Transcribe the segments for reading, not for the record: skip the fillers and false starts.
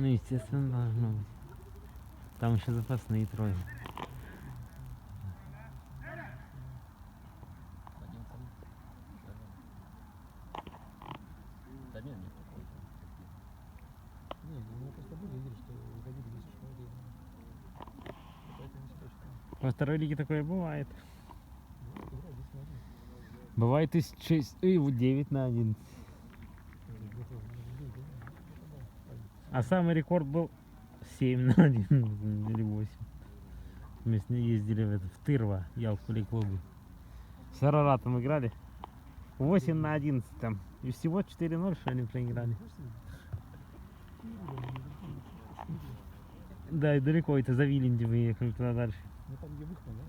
Ну, естественно, должно быть. Там еще запасные трое. Во второй лиге такое бывает. Бывает и 6, и 9 на 11. А самый рекорд был 7 на 1 или 8. Мы с ней ездили в Тырва, Ялкули-клубе. С Араратом играли. 8 на 11 там. И всего 4-0, что они проиграли. Да, и далеко, это за Виленди выехали туда дальше. Ну там где Выхма, да?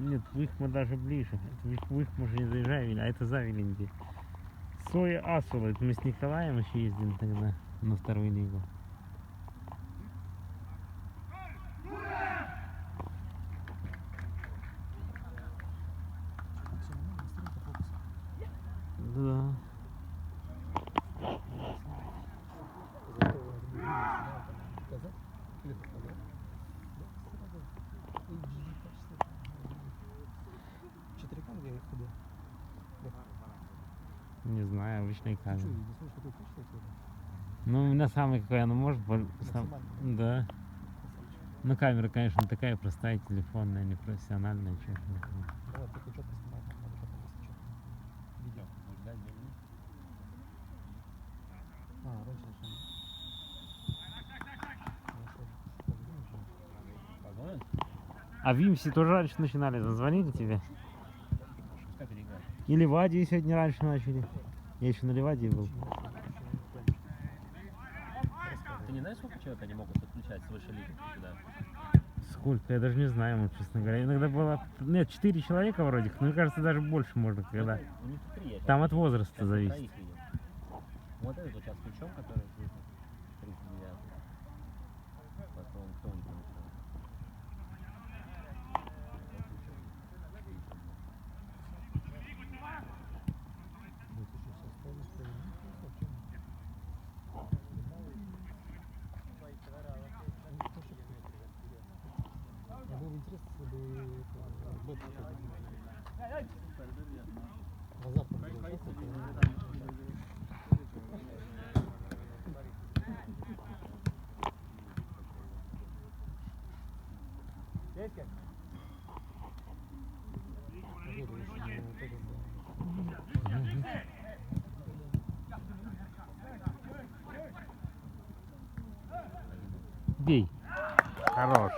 Нет, Выхма даже ближе. Это Выхма же не заезжаем, а это за Виленди. Соя Асула, это мы с Николаем еще ездили тогда на вторую лигу. Да. Не знаю, обычный камера. Ну, у меня самый какой она может быть. Да. Ну, камера, конечно, такая простая, телефонная, не профессиональная. А в Вимсе тоже раньше начинали, зазвонили тебе? И Ливадии сегодня раньше начали. Я еще на Ливадии был. Ты не знаешь, сколько человек они могут подключать с высшей лиги сюда? Сколько? Я даже не знаю, честно говоря. Иногда было... Нет, 4 человека вроде, но мне кажется, даже больше можно, когда... У них 3, Там от возраста зависит. Вот этот вот сейчас ключом, который 39. Потом кто у них там? Бей. Хорош.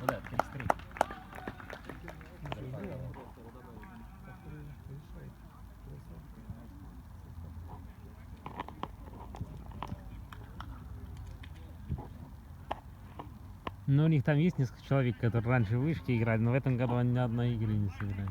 Ну да, 33. Ну, у них там есть несколько человек, которые раньше в вышке играли, но в этом году они ни одной игры не сыграли.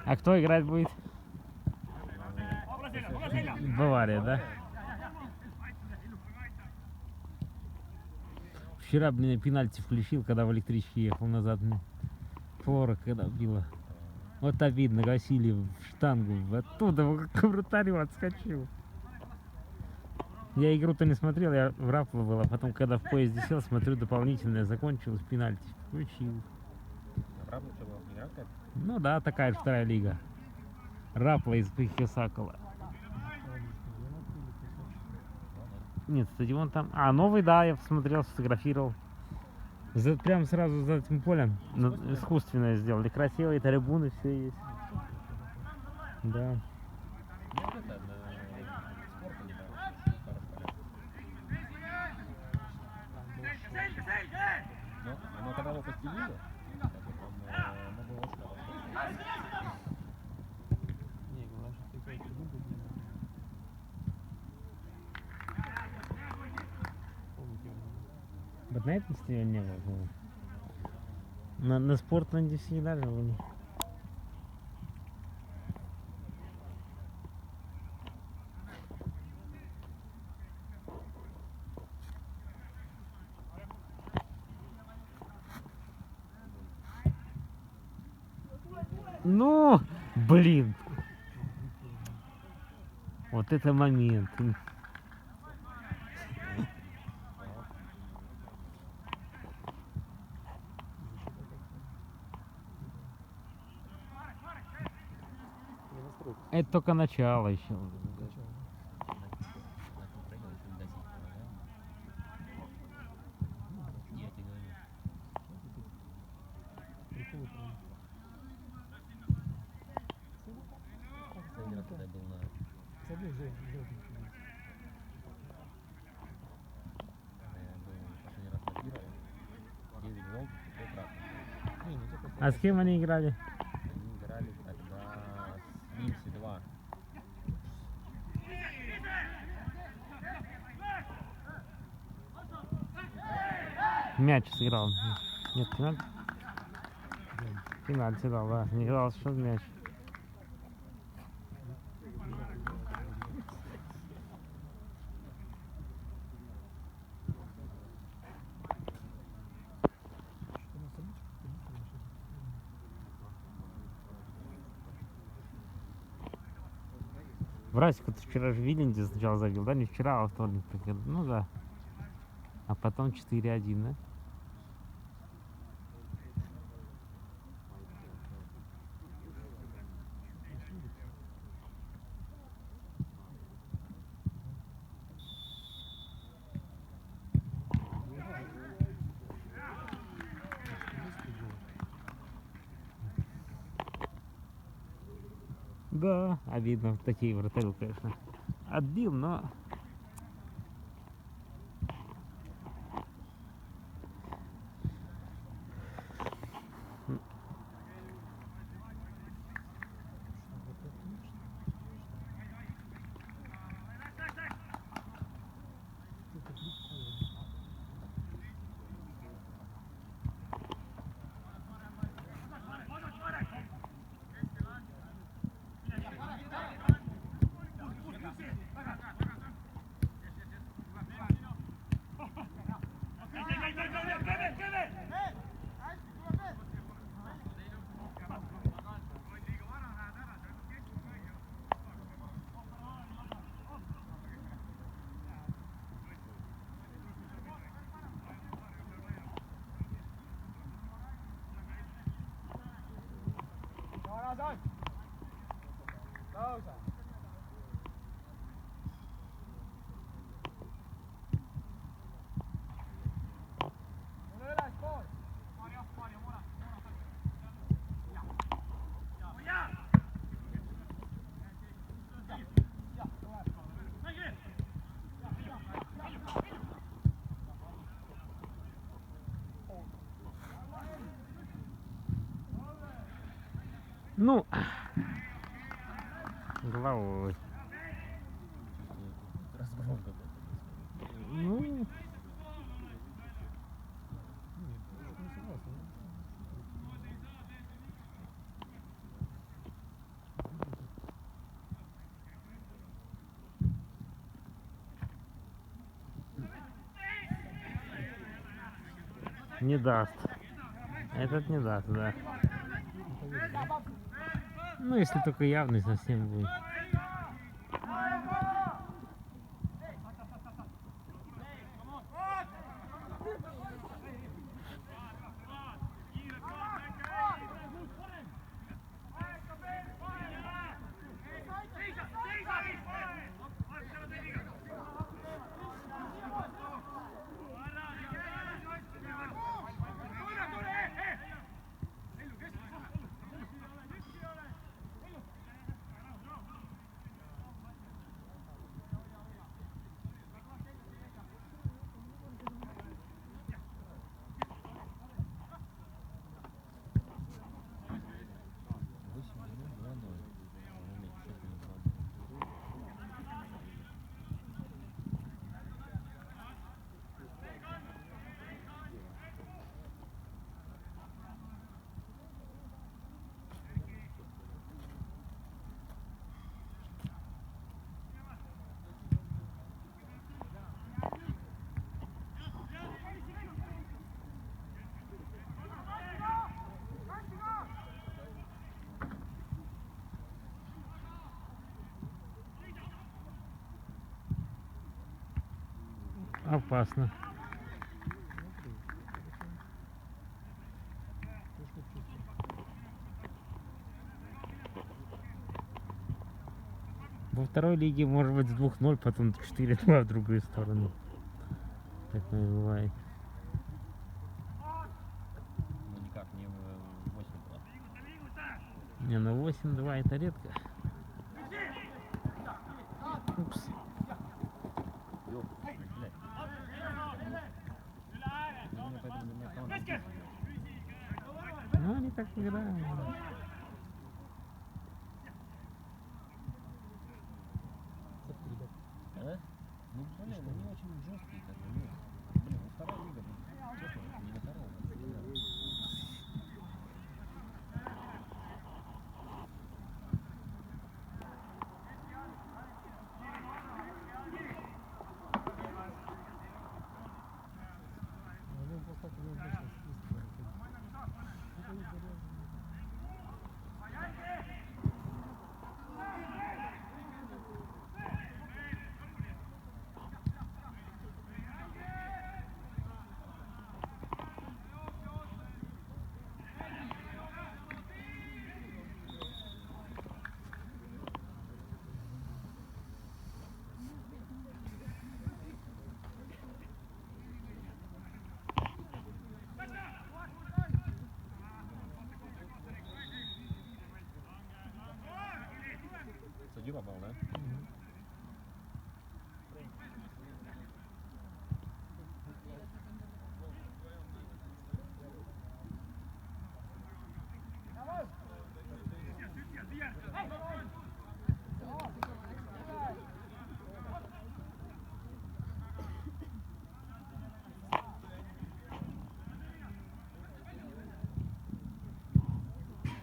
А кто играть будет? Бавария, да? Вчера, блин, пенальти включил, когда в электричке ехал назад. Флора, когда била. Вот обидно, Васильев в штангу. Оттуда, как вратарю, отскочил. Я игру-то не смотрел, я в Рапло был, а потом, когда в поезде сел, смотрю, дополнительное закончилось, пенальти включил. Ну да, такая же вторая лига. Рапла из Пихесакола. Нет, стадион там... А, новый, да, я посмотрел, сфотографировал. Прям сразу за этим полем искусственное сделали. Красивые трибуны, все есть. Да. Но когда его постелили, оно было очень хорошо. Вот на этом стадионе не было. На Спортленде всегда же были. Ну, блин. Вот это момент. Не настройка. Это только начало еще. Сначала, да? Начал проигрывать, что не достиг, да? Я тебе говорю. Приколы прям. Последний раз, когда я был на... С одной желтенькой. Я был последний раз на Кирове. 9 желтых и 5 красных. Не, ну только А с кем они играли? Они играли тогда с Вимси 2. Мяч сыграл. Нет, пенальти? Пенальти дал, да. Не играл, что в мяч. что на событиях, конечно. Врасик, ты вчера же Виленде сначала забил, да? Не вчера, а во вторник. Ну да. А потом 4-1, да? Да, обидно. Такие вратарю, конечно. Отбил, но... Ну... Головой. Разгром какой-то. Ну... Нет, не согласен. Не даст. Этот не даст, да. Ну, если только явный совсем будет. Опасно. Смотри, точно чувствую. Во второй лиге может быть с 2-0, потом 4-2 в другую сторону. Такое бывает. Ну никак, не в 8-2. Не, на 8-2 это редко. Упс. Ёп, блядь. Ну, мне поэтому для меня команда вкусная. Ну, они так играют. Кстати, ребят, А? Ну, блин, они очень жесткие, как бы, ну, блин, ну, вторая лига, ну, честно, не на втором. ну, поставьте его дальше, список. Это ведь реально. Судья попал, да? Мгм.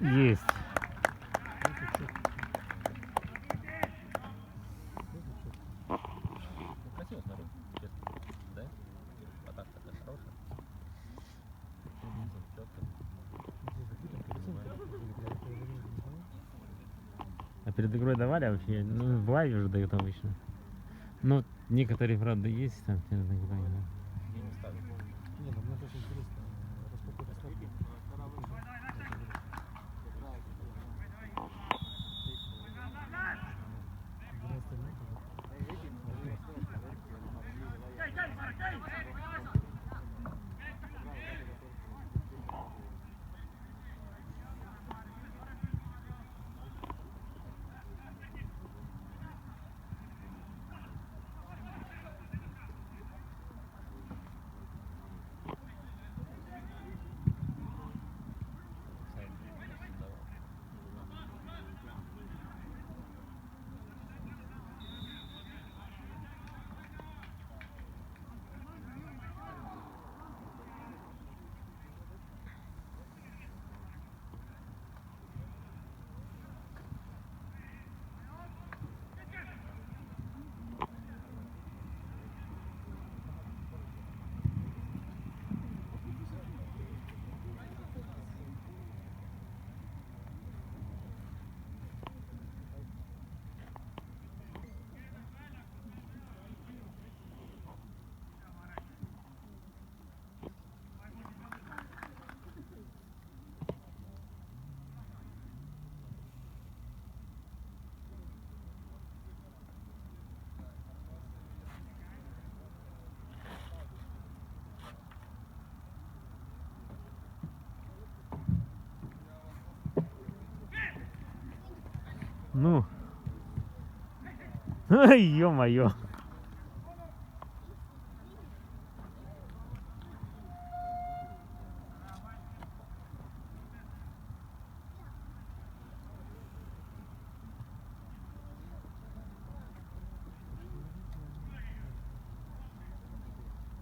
Есть. Это чё? Это чё? Ну, красиво смотрю, честно. Да? Атака такая хорошая. Четко. Здесь какие-то картинки были, когда это уже не знаю. А перед игрой давали вообще? Ну, в лайве уже дают обычно. Ну, некоторые, правда, есть там перед игрой. Да. Я не ставлю. Не, ну мне просто интересно, распаковка ставки. Сайт давал. Ну. Ай, ё-моё.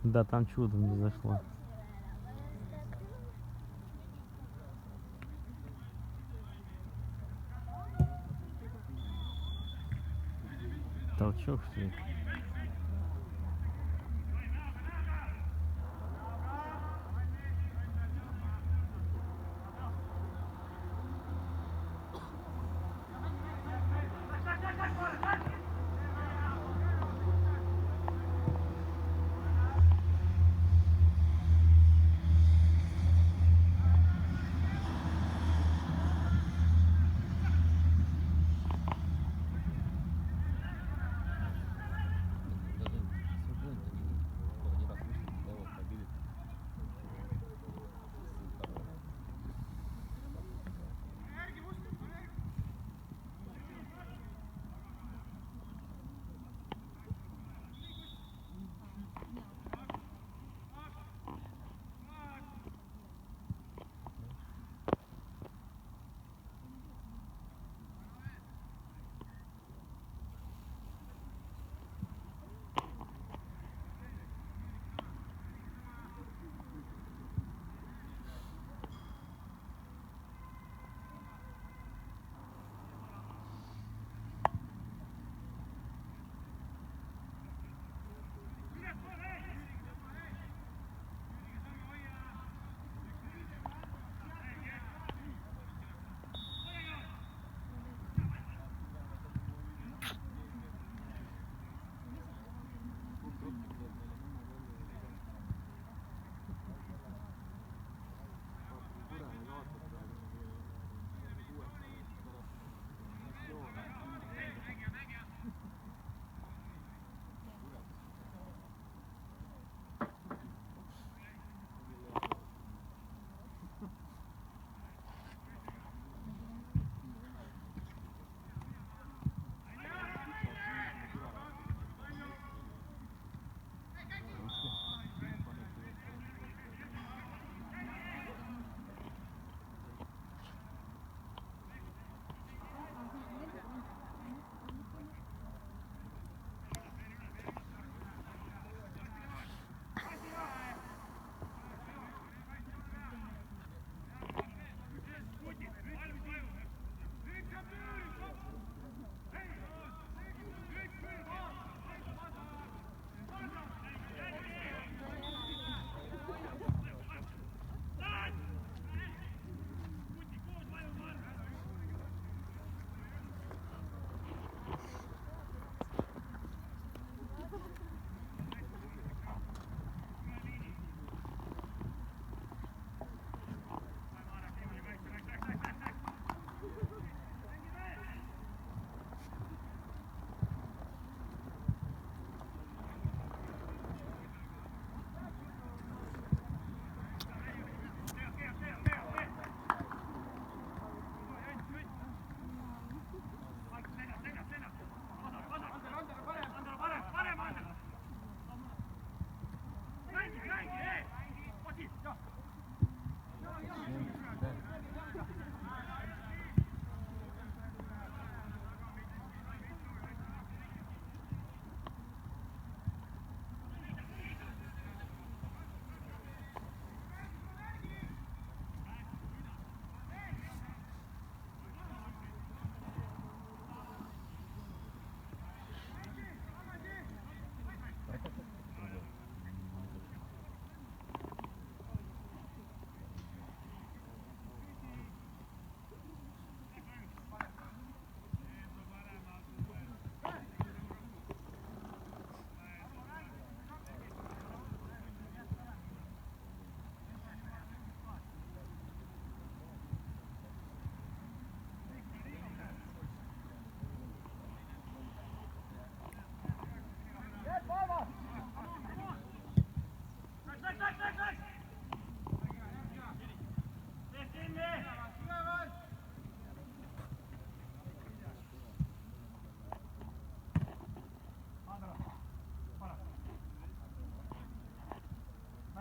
Да, там чудом не зашло. Толчок, что ли?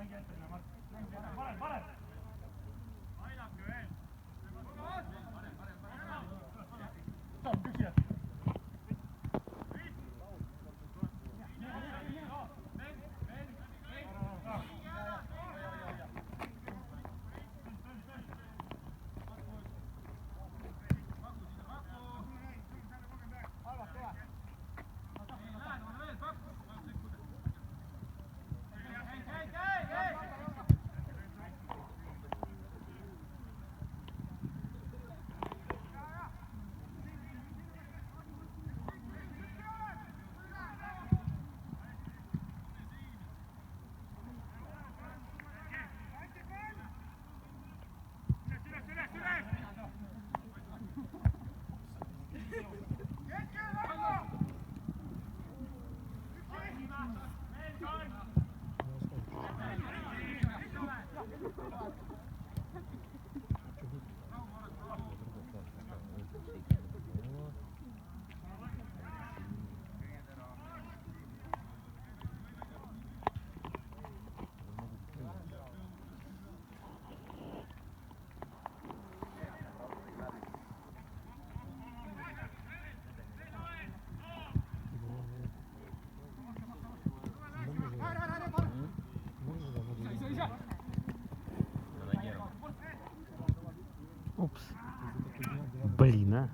На ноге. Упс. Блин, а.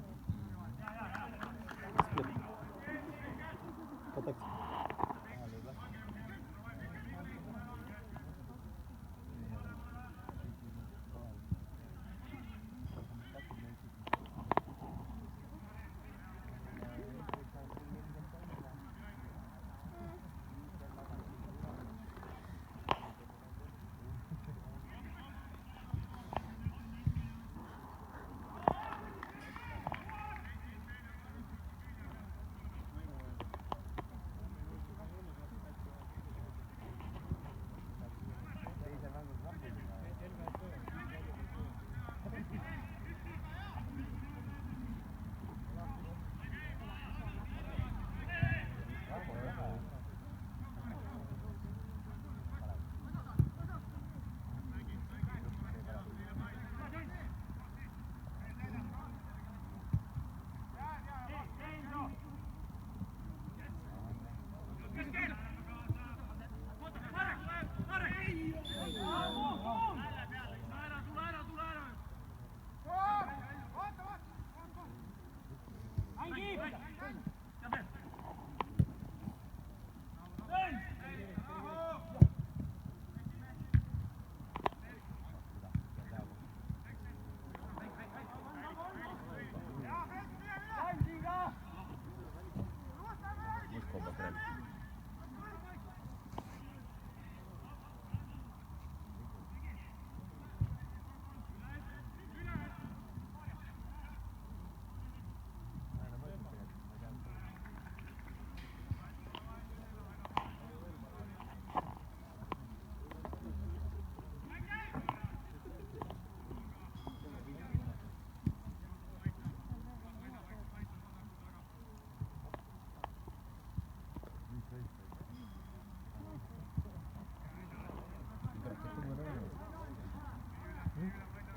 Легко обыграли.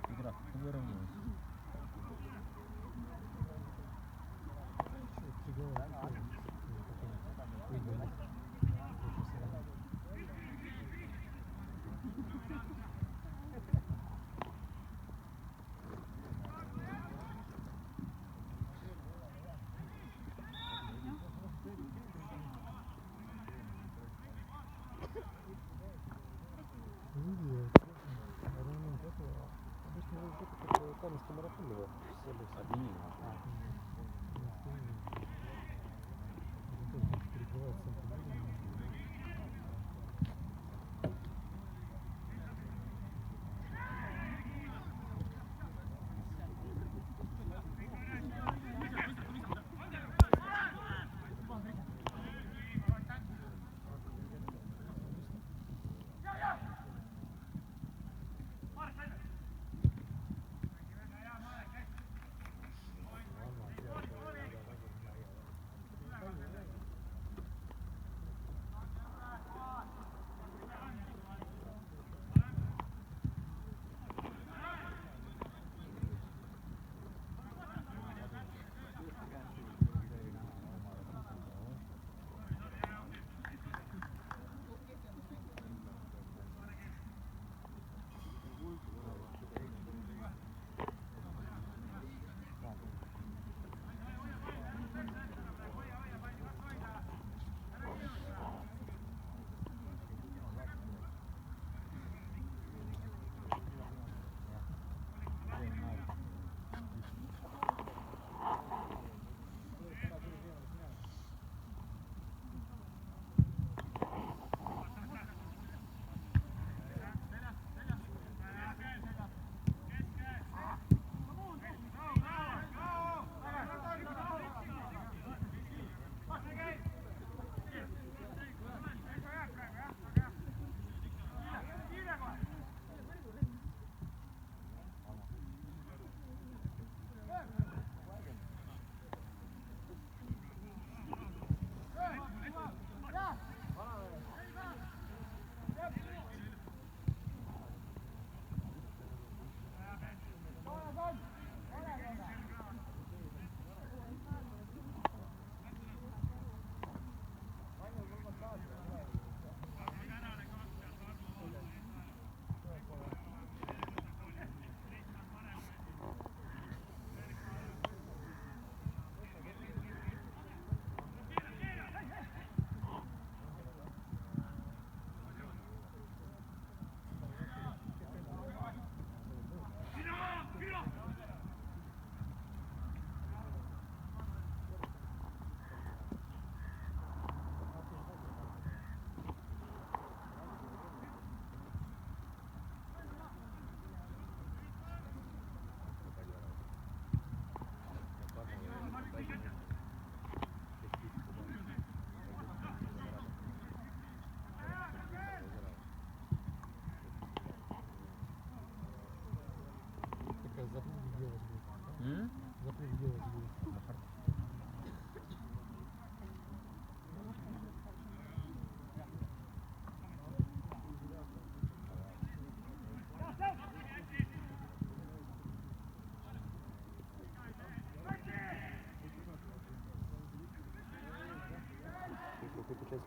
Игра выровнялась. Каменский марафон его. Отменили. Перекрывает центр.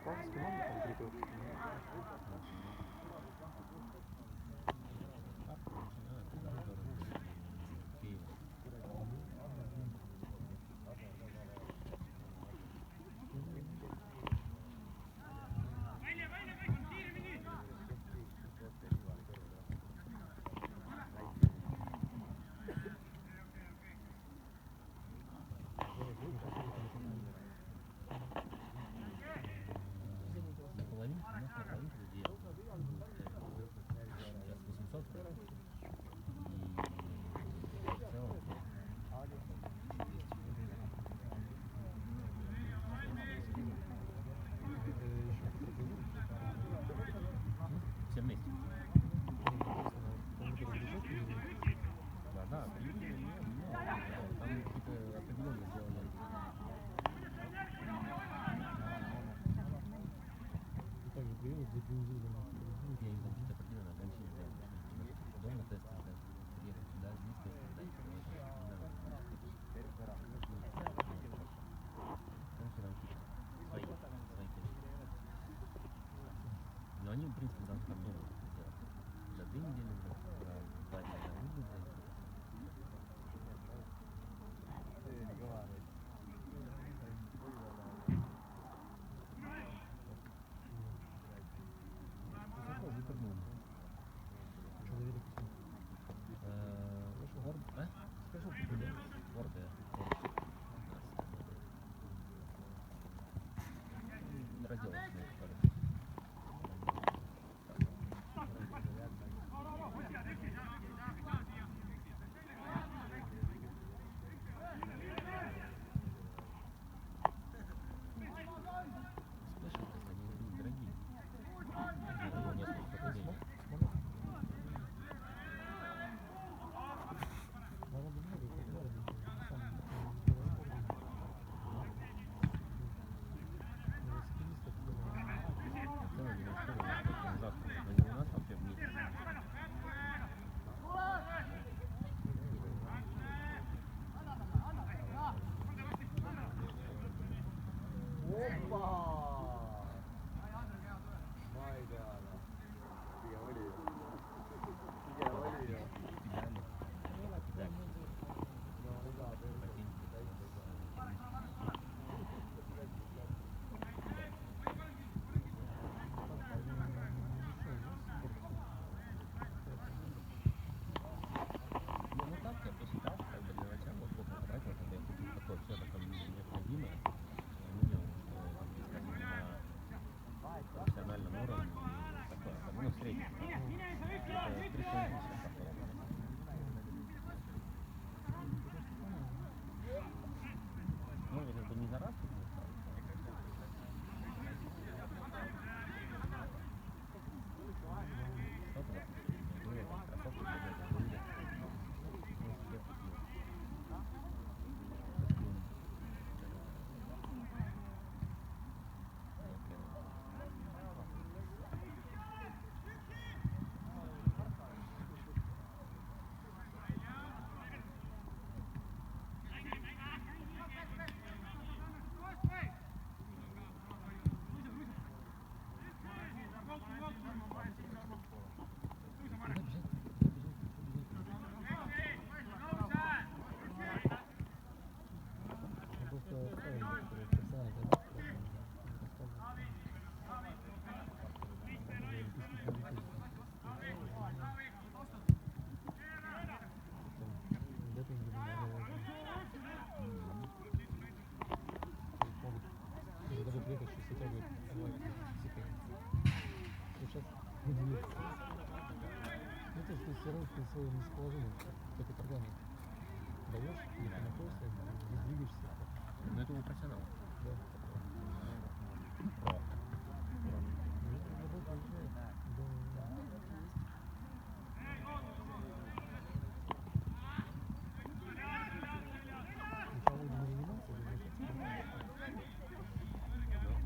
Попал с командой, там 3 точки. Киев. Половинка, у нас на половинке людей. Сейчас 800 вроде. И в целом 200. Все вместе. Да, да, определенно, там какие-то определенные сделали. Также появилось дефинизировано. Я им там какие-то определенные ограничения сделали. Дома тесты, приехать сюда, здесь тесты, дать, но они, в принципе, должны там дома сделать. За 2 недели, за 2 дня выгрузить. Выпрыгнул. Человек. Форд, а? Скажу, Форд, разделочные, которые. Слышал, они дорогие. Несколько денег. Народу много, как городе. Сам Завтра, но не у нас, а вообще вместе. Ну так, я посчитал, как бы для начала, сколько потратил, когда я купил такое все такое необходимое. Я видел, что, скажем, на профессиональном уровне и такое, ну, в среднем. Это 3,5 тысячи стоило. Ну, это как бы не за раз купил, Это если все равно ты свое местоположение, как это органик. Даешь, где ты находишься, где двигаешься. ну это у профессионала. Да. Про.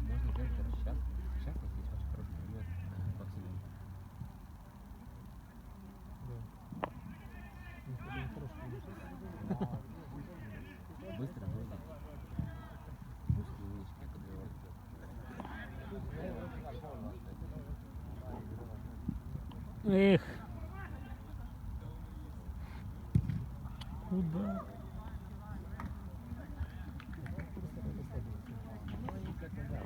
Можно взять даже сейчас. Сейчас вот есть очень хороший пример Максима. Быстро ноги. Узкие улочки, это говорит. Эх. Куда? Ну и как-то да.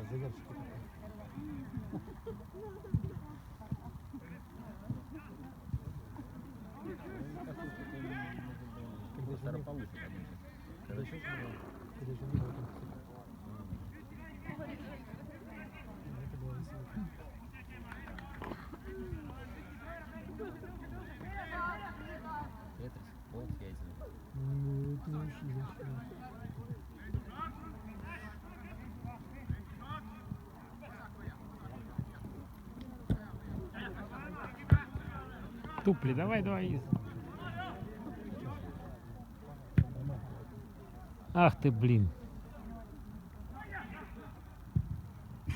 Заявщики. Быстро получит. Когда еще когда еще не было там. Это было весело. Тетрис, пол яйца. Ну, это вообще зачем? Тупли, давай, давай. Ах ты, блин.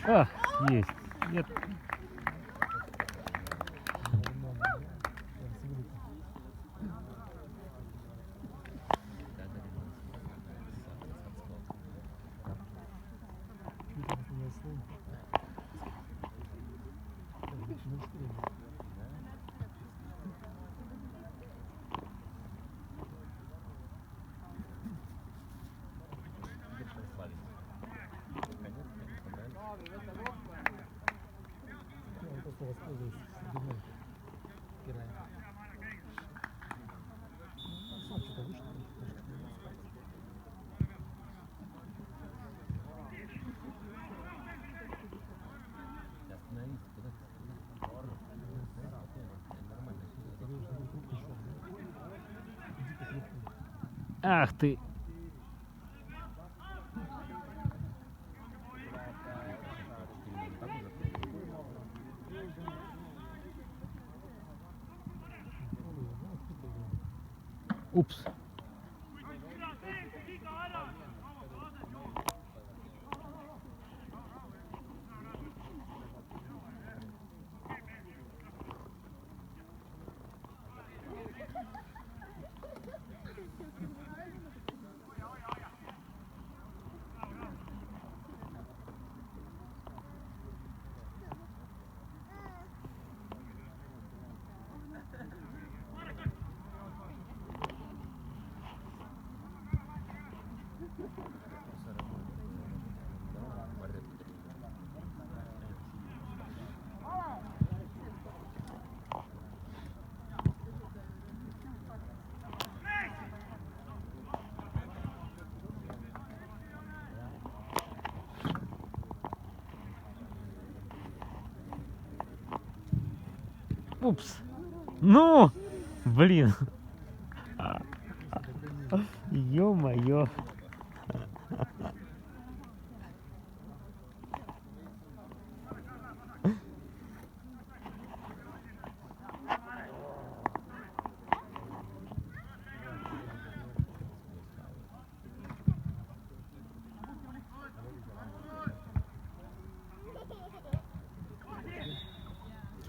Ах, есть. Нет. Он просто воспользуется длиной пирая. Сам что-то вышел. Остановись, куда ты? Нормально. Ах ты. Упс. Упс. Ну, блин. Ё-моё.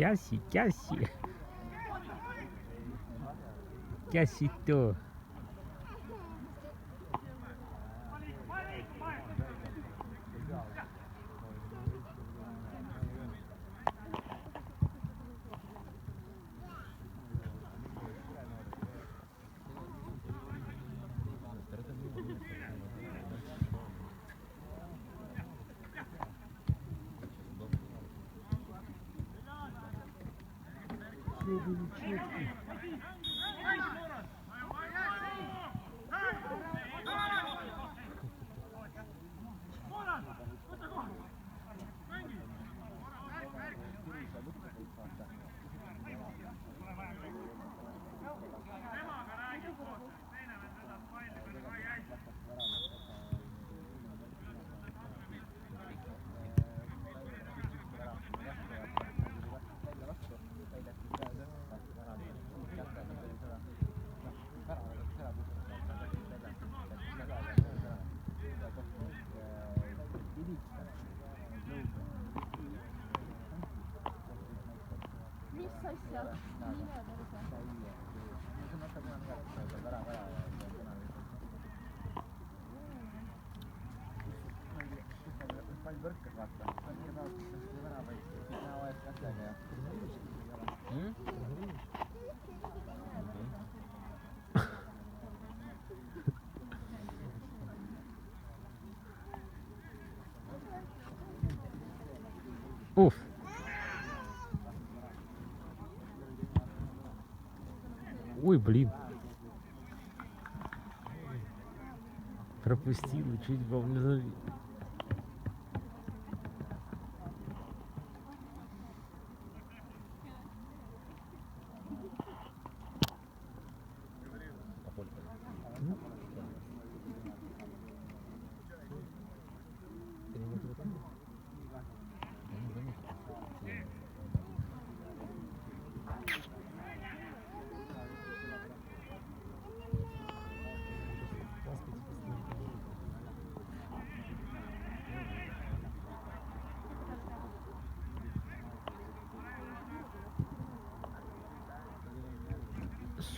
Кяси, Кяси. Кяси-то. Все были четкие. Mis asja? Mine perse. Уф. Ой, блин. Пропустил, чуть был не забил.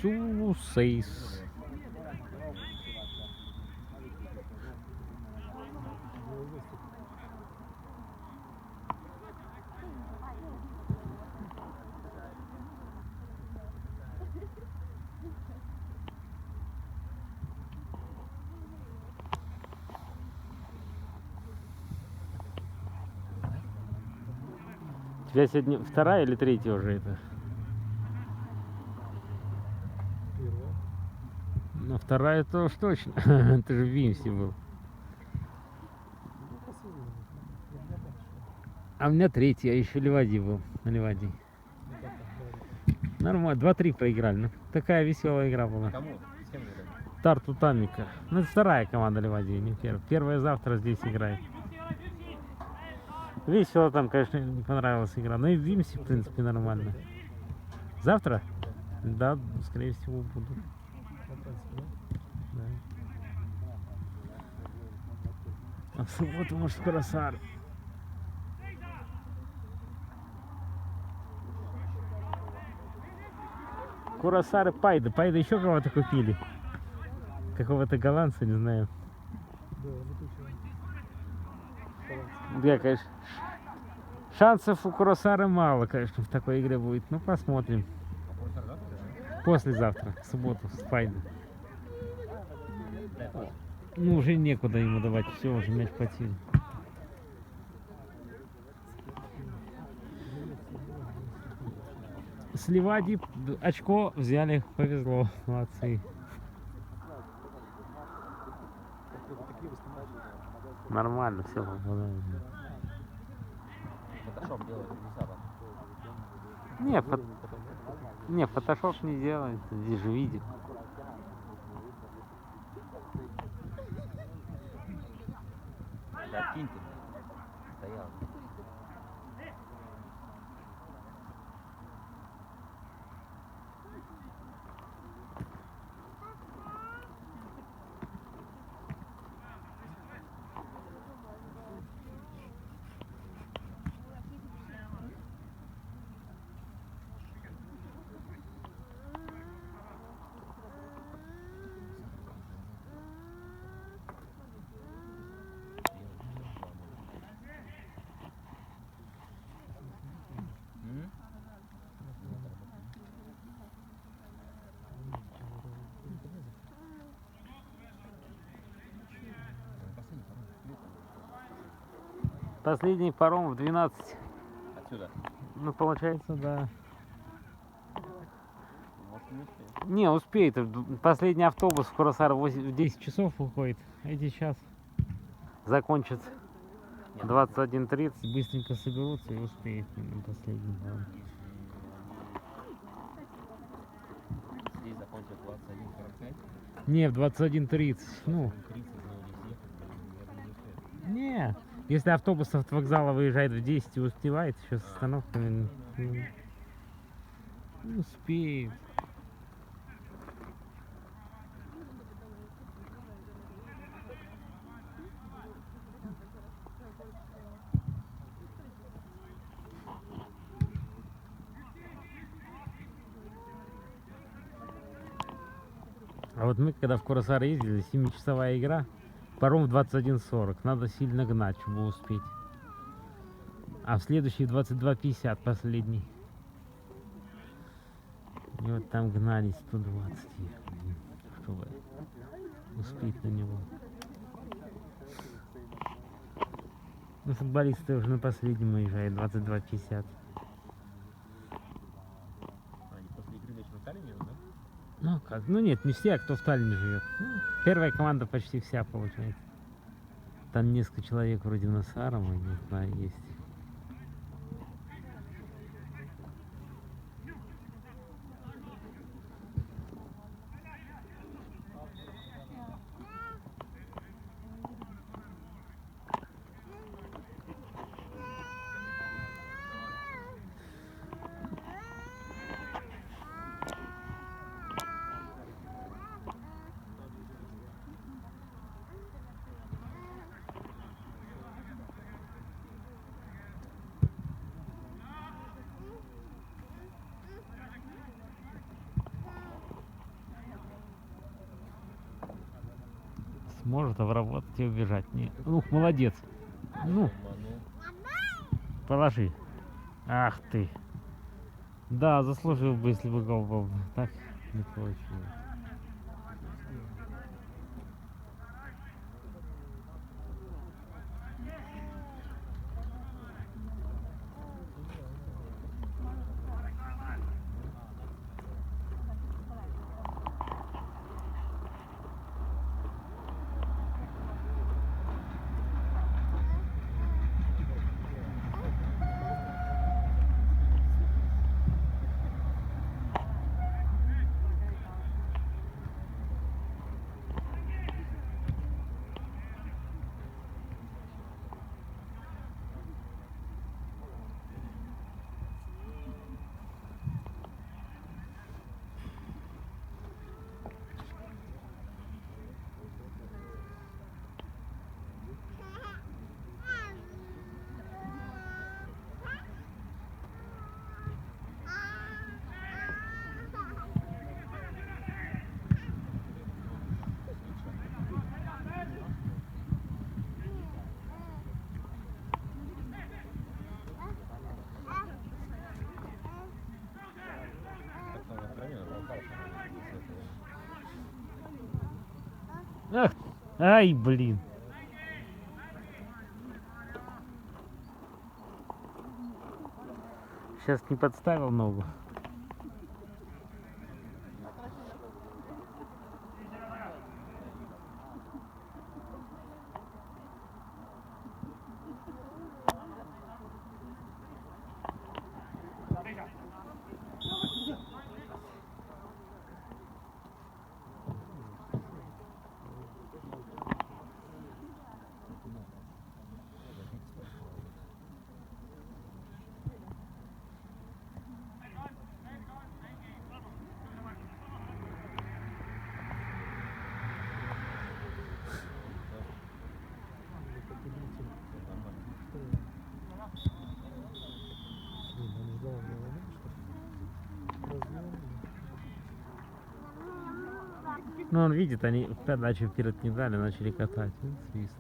Су-6. У тебя сегодня вторая или третья уже это? Первая. Ну, вторая это уж точно. Ты же в Вимсе был. Ну, посыльный. Я не дальше. А у меня третья, я еще Ливади был. На Ливади. Ну, как там, говорит. Нормально, 2-3 проиграли. Ну, такая веселая игра была. Кому? С кем играли? Тарту Тамика. Ну, это вторая команда Ливади, не первая. Первая завтра здесь играет. Весело там, конечно, не понравилась игра. Но и в Вимсе, в принципе, нормально. Завтра? Да, скорее всего, буду. На принципе, да? Да. А в субботу, может, в Курасар. Курасар и Пайда. Пайда еще кого-то купили. Какого-то голландца, не знаю. Да, выключил. Да, конечно. Шансов у Курасара мало, конечно, в такой игре будет. Ну, посмотрим. Послезавтра, в субботу, с Пайдой. Ну, уже некуда ему давать. Все, уже мяч потерян. С Ливади очко взяли, повезло, молодцы. Нормально все. Фотошоп делает не сам. Не, не, фотошоп не делает, здесь же видит. Да, кинь ты. Стоял. Последний паром в 12. Отсюда. Ну, получается, да. Может, не успеем. Не, успеет. Последний автобус в Курасар в 10 часов уходит. Эти сейчас закончат 21:30. Быстренько соберутся и успеют на последний паром. Здесь закончат 21:45. Не, в 21:30. Ну, 30, но не съехать, блин, я думаю, не успеют. не. Если автобус от вокзала выезжает в 10 и успевает еще с остановками, ну, успеет. А вот мы, когда в Курасар ездили, 7-часовая игра, паром в 21:40. Надо сильно гнать, чтобы успеть. А в следующий 22:50 последний. И вот там гнались 120, чтобы успеть на него. Ну, футболисты уже на последнем уезжают, 22:50. Они после игры начнут в Таллине, да? Ну как? Ну нет, не все, а кто в Таллине живет. Ну, первая команда почти вся получается. Там несколько человек вроде Насарова, не знаю, есть. Сможет обработать и убежать. Не. Ух, молодец. Ну, положи. Ах ты. Да, заслужил бы, если бы гол был. Так не получилось. Как там на экране натолкался, Ах, ай, блин. Сейчас не подставил ногу. Ну, он видит, они передачу вперед не дали, начали катать. Ну, свист.